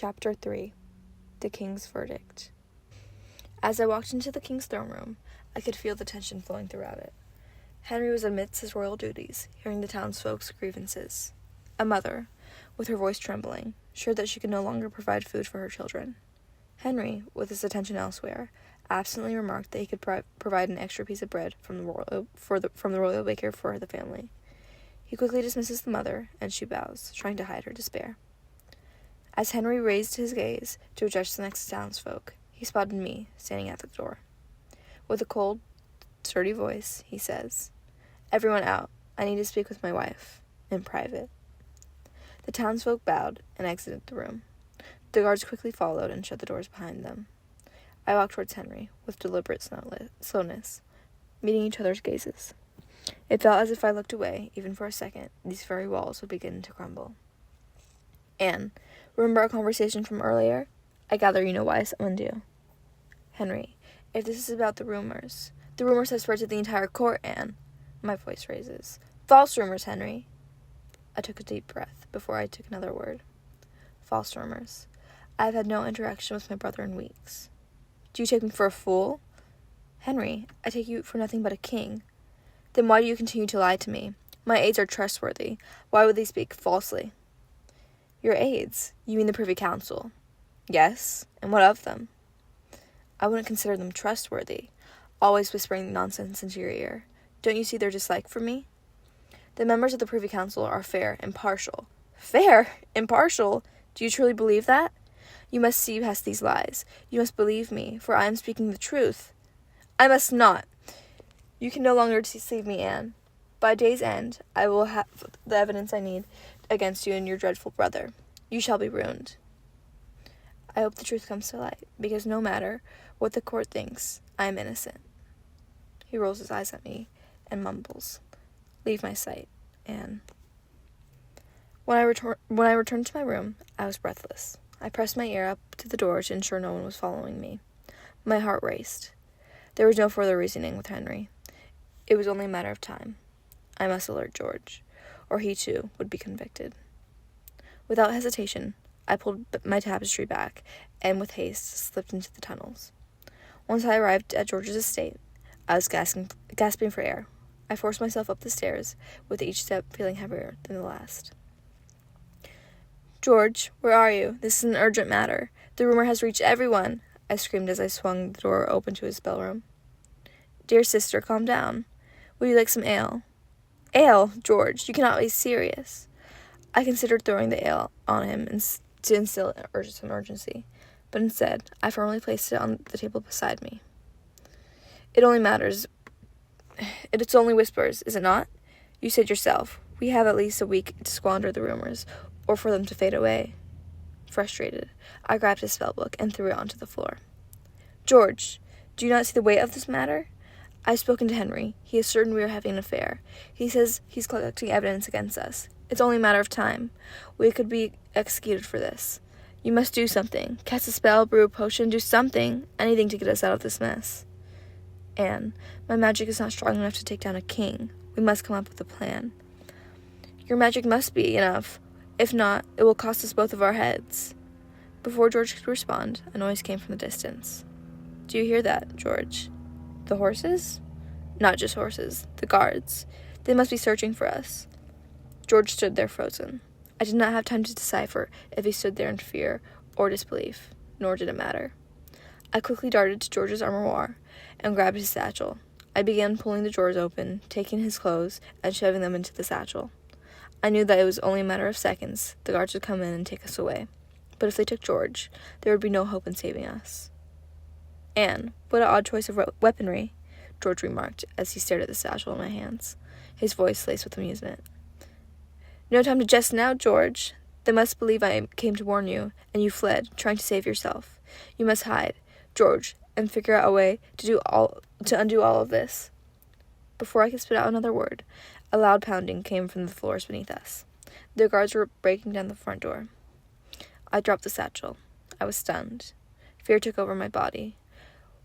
Chapter 3 The King's Verdict. As I walked into the king's throne room, I could feel the tension flowing throughout it. Henry was amidst his royal duties, hearing the townsfolk's grievances. A mother, with her voice trembling, showed that she could no longer provide food for her children. Henry, with his attention elsewhere, absently remarked that he could provide an extra piece of bread from the royal baker for the family. He quickly dismisses the mother, and she bows, trying to hide her despair. As Henry raised his gaze to address the next townsfolk, he spotted me, standing at the door. With a cold, sturdy voice, he says, "Everyone out. I need to speak with my wife. In private." The townsfolk bowed and exited the room. The guards quickly followed and shut the doors behind them. I walked towards Henry, with deliberate slowness, meeting each other's gazes. It felt as if I looked away, even for a second, these very walls would begin to crumble. "Anne, remember our conversation from earlier? I gather you know why I summoned you." "Henry, if this is about the rumors have spread to the entire court, Anne." My voice raises. "False rumors, Henry." I took a deep breath before I took another word. "False rumors. I have had no interaction with my brother in weeks." "Do you take me for a fool?" "Henry, I take you for nothing but a king." "Then why do you continue to lie to me? My aides are trustworthy. Why would they speak falsely?" "Your aides? You mean the Privy Council?" "Yes, and what of them?" "I wouldn't consider them trustworthy, always whispering nonsense into your ear. Don't you see their dislike for me? The members of the Privy Council are fair, impartial." "Fair? Impartial? Do you truly believe that?" "You must see past these lies. You must believe me, for I am speaking the truth." "I must not. You can no longer deceive me, Anne. By day's end, I will have the evidence I need against you and your dreadful brother. You shall be ruined." "I hope the truth comes to light, because no matter what the court thinks, I am innocent." He rolls his eyes at me and mumbles, "Leave my sight, Anne." When I returned to my room, I was breathless. I pressed my ear up to the door to ensure no one was following me. My heart raced. There was no further reasoning with Henry. It was only a matter of time. I must alert George, or he too would be convicted. Without hesitation, I pulled my tapestry back, and with haste slipped into the tunnels. Once I arrived at George's estate, I was gasping for air. I forced myself up the stairs, with each step feeling heavier than the last. "George, where are you? This is an urgent matter. The rumor has reached everyone," I screamed as I swung the door open to his bellroom. "Dear sister, calm down. Would you like some ale?" "Ale? George, you cannot be serious." I considered throwing the ale on him to instill some urgency, but instead, I firmly placed it on the table beside me. It's only whispers, is it not? You said yourself, we have at least a week to squander the rumors, or for them to fade away." Frustrated, I grabbed his spellbook and threw it onto the floor. "George, do you not see the weight of this matter? I've spoken to Henry. He is certain we are having an affair. He says he's collecting evidence against us. It's only a matter of time. We could be executed for this. You must do something. Cast a spell, brew a potion, do something. Anything to get us out of this mess." "Anne, my magic is not strong enough to take down a king. We must come up with a plan." "Your magic must be enough. If not, it will cost us both of our heads." Before George could respond, a noise came from the distance. "Do you hear that, George? The horses?" "Not just horses. The guards. They must be searching for us." George stood there frozen. I did not have time to decipher if he stood there in fear or disbelief, nor did it matter. I quickly darted to George's armoire and grabbed his satchel. I began pulling the drawers open, taking his clothes, and shoving them into the satchel. I knew that it was only a matter of seconds. The guards would come in and take us away. But if they took George, there would be no hope in saving us. "Anne, what an odd choice of weaponry," George remarked as he stared at the satchel in my hands, his voice laced with amusement. "No time to jest now, George. They must believe I came to warn you, and you fled, trying to save yourself. You must hide, George, and figure out a way to undo all of this." Before I could spit out another word, a loud pounding came from the floors beneath us. The guards were breaking down the front door. I dropped the satchel. I was stunned. Fear took over my body.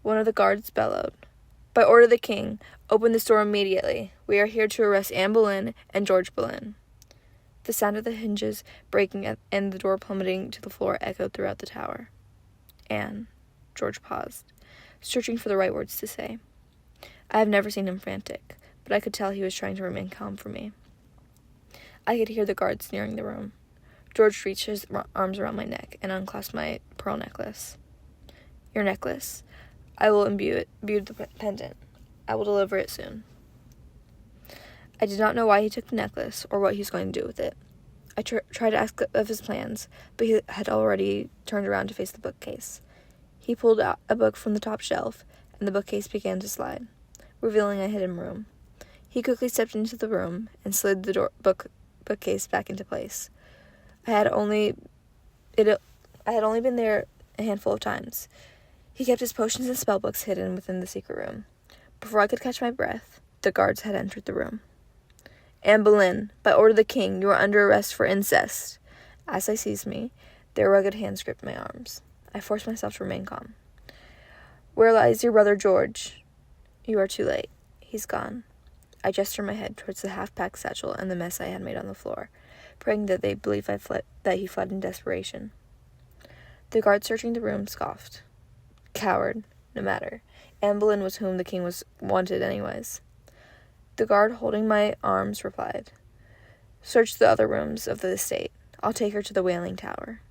One of the guards bellowed, "By order of the king, open this door immediately. We are here to arrest Anne Boleyn and George Boleyn." The sound of the hinges breaking and the door plummeting to the floor echoed throughout the tower. Anne. George paused, searching for the right words to say. I have never seen him frantic, but I could tell he was trying to remain calm for me. I could hear the guards nearing the room. George reached his arms around my neck and unclasped my pearl necklace. Your necklace? I will imbue the pendant. I will deliver it soon. I did not know why he took the necklace or what he was going to do with it. I tried to ask of his plans, but he had already turned around to face the bookcase. He pulled out a book from the top shelf, and the bookcase began to slide, revealing a hidden room. He quickly stepped into the room and slid the bookcase back into place. I had only been there a handful of times. He kept his potions and spellbooks hidden within the secret room. Before I could catch my breath, the guards had entered the room. Anne Boleyn, by order of the king, you are under arrest for incest. As they seized me, their rugged hands gripped my arms. I forced myself to remain calm. Where lies your brother George? You are too late. He's gone. I gestured my head towards the half-packed satchel and the mess I had made on the floor, praying that they believe that he fled in desperation. The guard searching the room scoffed. Coward. No matter. Anne Boleyn was whom the king wanted anyways. The guard holding my arms replied, Search the other rooms of the estate. I'll take her to the Wailing Tower.